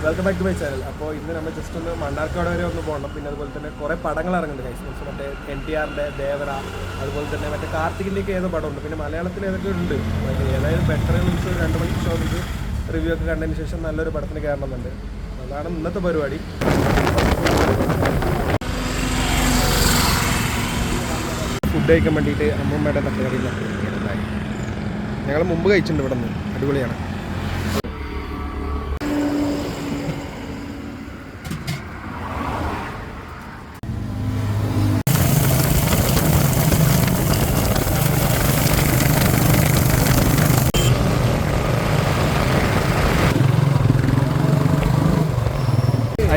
Welcome back to my channel. അപ്പോൾ ഇന്ന് നമ്മൾ ജസ്റ്റ് ഒന്ന് മണ്ണാർക്കാട് വരെ ഒന്ന് പോകണം. പിന്നെ അതുപോലെ തന്നെ കുറേ പടങ്ങൾ ഇറങ്ങുന്നുണ്ട് ഗൈസ്. മീൻസ് മറ്റേ NTRന്റെ ദേവര, അതുപോലെ തന്നെ മറ്റേ കാർത്തികിൻ്റെയൊക്കെ ഏതോ പടമുണ്ട്. പിന്നെ മലയാളത്തിൽ ഏതൊക്കെ ഉണ്ട്. ഏതായാലും ബെറ്റർ മീൻസ് 2 മണിക്ക് ഷോ നമുക്ക് റിവ്യൂ ഒക്കെ കണ്ടതിന് ശേഷം നല്ലൊരു പടത്തിന് കയറണമെന്നുണ്ട്. അതാണ് ഇന്നത്തെ പരിപാടി. ഫുഡ് കഴിക്കാൻ വേണ്ടിയിട്ട് അമ്മൂമ്മയുടെ തട്ടുകടയിൽ ഞങ്ങൾ മുമ്പ് കഴിച്ചിട്ടുണ്ട്. ഇവിടെ നിന്ന് അടിപൊളിയാണ്.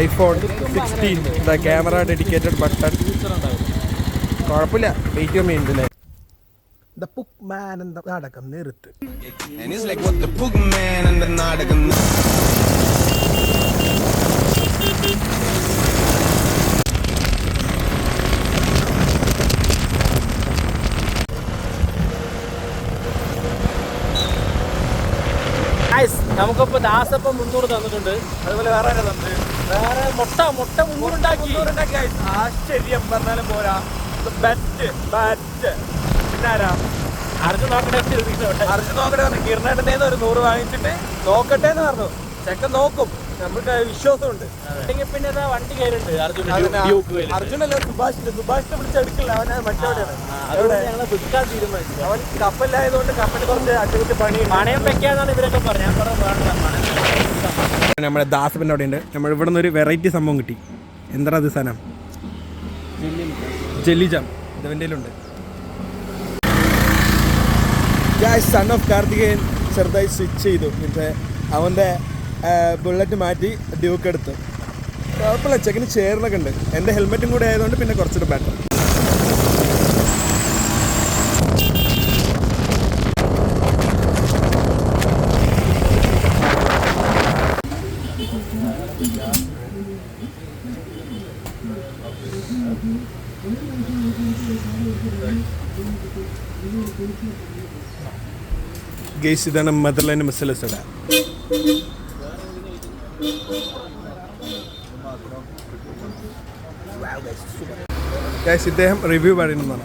iPhone 16 the camera dedicated button. കുഴപ്പമില്ല, വെയിറ്റ് ചെയ്യാൻ വേണ്ടിയില്ലേ. The Bookman എന്ന നാടകം നിർത്ത്. And it's like what the Bookman എന്ന നാടകം. നമുക്കിപ്പോൾ ദാസപ്പം 300 തന്നിട്ടുണ്ട്. അതുപോലെ വേറെ മുട്ട 300 ഉണ്ടാക്കി. ആശ്ചര്യം പറഞ്ഞാലും പോരാ. ബെറ്റ് പിന്നെ ആരാ അർജുൻ നോക്കട്ടെ കിരണേട്ടൻ്റെ ഒരു 100 വാങ്ങിച്ചിട്ട് നോക്കട്ടെ എന്ന് പറഞ്ഞു. ചെക്കൻ നോക്കും, നമുക്ക് വിശ്വാസമുണ്ട്. പിന്നെ വണ്ടി കയറുണ്ട് അർജുനല്ല, സുഭാഷിനെ വിളിച്ചെടുക്കില്ല. അവനെ മറ്റെവിടെയാണ്. ഞങ്ങൾ വിൽക്കാൻ തീരുമാനിച്ചു. അവൻ കപ്പലായതുകൊണ്ട് കപ്പൽ കുറച്ച് അറ്റകുറ്റി പണി പണയം വെക്കാന്നാണ് ഇവരൊക്കെ പറഞ്ഞത്. നമ്മുടെ ദാസപ്പൻ്റെ അവിടെ ഉണ്ട്. നമ്മൾ ഇവിടെ നിന്ന് ഒരു വെറൈറ്റി സംഭവം കിട്ടി. എന്താ അത് സാധനം? Jelly jam. ഇതെൻ്റെ ഉണ്ട്. സൺ ഓഫ് കാർത്തികേയൻ ചെറുതായി സ്വിച്ച് ചെയ്തു. മീൻസ് അവൻ്റെ ബുള്ളറ്റ് മാറ്റി ഡ്യൂക്ക് എടുത്തു. കുഴപ്പമില്ല, ചെക്കിന് ചേർന്നൊക്കെ ഉണ്ട്. എൻ്റെ ഹെൽമെറ്റും കൂടെ ആയതുകൊണ്ട് പിന്നെ കുറച്ചൊരു ബെറ്റർ. ഗൈസ്, ഇതാണ് മദർലൈൻ മസാല സോഡ. ഗൈസ്, ഇദ്ദേഹം റിവ്യൂ പറയുന്നതാണ്.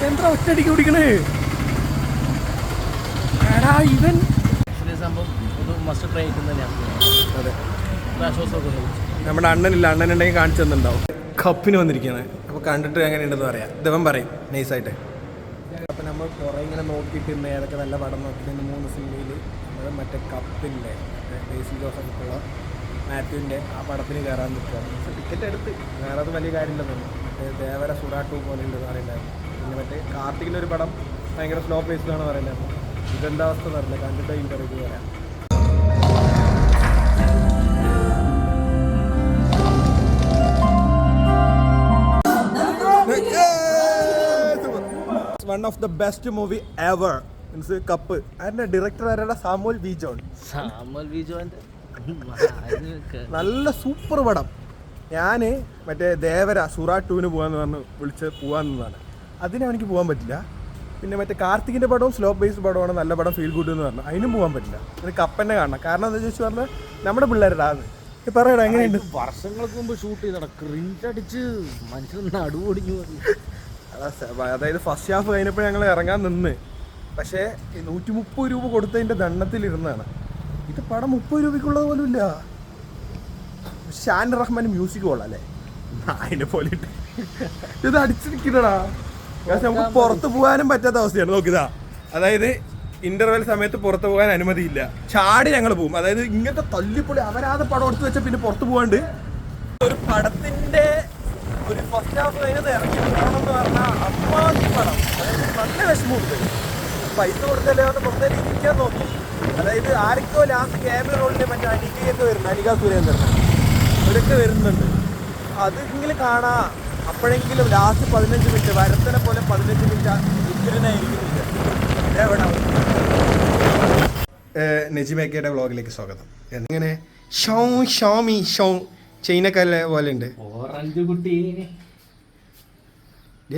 എന്താ ഒറ്റയടിക്ക് കുടിക്കണേ? എടാ ഇവൻ സംഭവം മസ്റ്റ് ട്രൈ തന്നെയാണ്. അതെ, നമ്മുടെ അണ്ണനില്ല, അണ്ണനുണ്ടെങ്കിൽ കാണിച്ചു തന്നിട്ടുണ്ടാവും. കപ്പിന് വന്നിരിക്കുകയാണ്. അപ്പോൾ കണ്ടിട്ട് എങ്ങനെയുണ്ടെന്ന് പറയാം. ദിവം പറയും നൈസായിട്ട്. അപ്പം നമ്മൾ കുറേ ഇങ്ങനെ നോക്കിയിട്ട് ഇന്ന് ഏതൊക്കെ നല്ല പടം നോക്കിയിട്ട് 3 സിനിമയിൽ നമ്മൾ മറ്റേ കപ്പിൻ്റെ ബേസിൽ ജോസഫുള്ള മാത്യുവിൻ്റെ ആ പടത്തിന് കയറാൻ നിൽക്കുകയാണ്. പക്ഷേ ടിക്കറ്റ് എടുത്ത് വേറെ അത് വലിയ കാര്യമില്ലെന്നു. മറ്റേ ദേവര സുറാ 2 പോലെ ഉണ്ടെന്ന് പറയുന്നുണ്ടായിരുന്നു. പിന്നെ മറ്റേ കാർത്തികിൻ്റെ ഒരു പടം ഭയങ്കര സ്ലോ പേസിലാണ് പറയുന്നത്. ഇതെന്താ അവസ്ഥ എന്ന് അറിയില്ല. കണ്ടിട്ട് ഇന്റർവ്യൂ പറയാം. One of the best movie ever means cup. അതിന്റെ ഡയറക്ടർ ആരാണ്? സാമുവൽ വി ജോൺ. നല്ല സൂപ്പർ പടം. ഞാൻ മറ്റേ ദേവര സുറാ 2 പോകാന്ന് പറഞ്ഞ് വിളിച്ച് പോകാമെന്നതാണ്. അതിനും എനിക്ക് പോകാൻ പറ്റില്ല. പിന്നെ മറ്റേ കാർത്തികിൻ്റെ പടവും സ്ലോ ബേസ് പടമാണ് നല്ല പടം, ഫീൽ ഗുഡ് എന്ന് പറഞ്ഞു. അതിനും പോകാൻ പറ്റില്ല. എനിക്ക് കപ്പന്നെ കാണണം. കാരണം എന്താ ചോദിച്ചു പറഞ്ഞാൽ നമ്മുടെ പിള്ളേരുടെ ആണ്. പറയടാ, എങ്ങനെയുണ്ട്? വർഷങ്ങൾക്ക് മുമ്പ് ഷൂട്ട് ചെയ്ത ക്രിഞ്ചടിച്ച് മനുഷ്യൻ നടുവൊടിഞ്ഞു. അതായത് ഫസ്റ്റ് ഹാഫ് കഴിഞ്ഞപ്പോൾ ഞങ്ങൾ ഇറങ്ങാൻ നിന്ന്. പക്ഷേ 130 രൂപ കൊടുത്തതിൻ്റെ ദണ്ണത്തിലിരുന്നാണ്. ഇത് പടം 30 രൂപയ്ക്കുള്ളത് പോലും ഇല്ല. ഷാൻ റഹ്മാൻ മ്യൂസിക് കൊള്ളാം അല്ലേ? അതിനെ പോലെ ഇത് അടിച്ചിരിക്കുന്നടാ. നമുക്ക് പുറത്ത് പോകാനും പറ്റാത്ത അവസ്ഥയാണ്. നോക്കിതാ, അതായത് ഇന്റർവെൽ സമയത്ത് പുറത്ത് പോകാൻ അനുമതിയില്ല. ചാടി ഞങ്ങൾ പോകും. അതായത് ഇങ്ങനത്തെ തല്ലിപ്പൊളി അവരാതെ പടം എടുത്ത് വെച്ചാൽ പിന്നെ പുറത്ത് പോകാണ്ട് ഒരു പടത്തിന്റെ ഒരു ഫസ്റ്റ് ഹാഫ് കഴിഞ്ഞത് ഇറങ്ങി പോകണമെന്ന് പറഞ്ഞാൽ അമ്മാതി പടം. അതായത് നല്ല വിഷമമുണ്ട്. പൈസ കൊടുത്തല്ലേ വന്ന് പുറത്തേക്ക് ഇരിക്കാൻ നോക്കി. അതായത് ആർക്കോ ലാസ്റ്റ് ക്യാമറ റോളിൽ മറ്റേ അനികയൊക്കെ വരുന്നു, അനിക സുരേന്ദ്രൻ ഇവരൊക്കെ വരുന്നുണ്ട്. അതെങ്കിലും കാണാം. അപ്പോഴെങ്കിലും ലാസ്റ്റ് 15 മിനിറ്റ് വരത്തനെ പോലെ 15 മിനിറ്റ് ഉത്തരനായിരിക്കുന്നില്ല. എവിടെ നെജിമേക്കയുടെ വ്ളോഗിലേക്ക് സ്വാഗതം. എങ്ങനെ ചൈനക്കാരെ പോലെ ഉണ്ട്.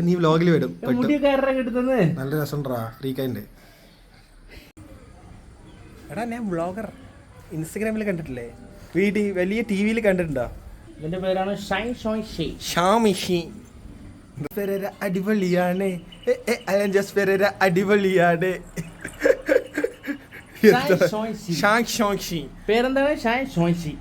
നീ വ്ലോഗിൽ വരും പെട്ടു. മുടിയൊക്കെ കിട്ടുന്നത് നല്ല രസമുണ്ടാ ഫ്രീക്കാൻ്റെ. എടാ ഞാൻ വ്ളോഗർ ഇൻസ്റ്റഗ്രാമിൽ കണ്ടിട്ടില്ലേ, വീട്ടിൽ വലിയ ടി വിയിൽ കണ്ടിട്ടുണ്ടോ? ഇതിന്റെ പേരാണ് ഷൈൻ ഷോയ് ഷേ. ഷാമിഷി പെരേര അടിപൊളിയാണ്, അലൻ ജോസ് പെരേര അടിപൊളിയാണ്. ഷൈൻ ഷോയ് ഷി. ഷാങ് ഷോങ് ഷി പേരെന്താണ്? ഷൈൻ ഷോയ് ഷി.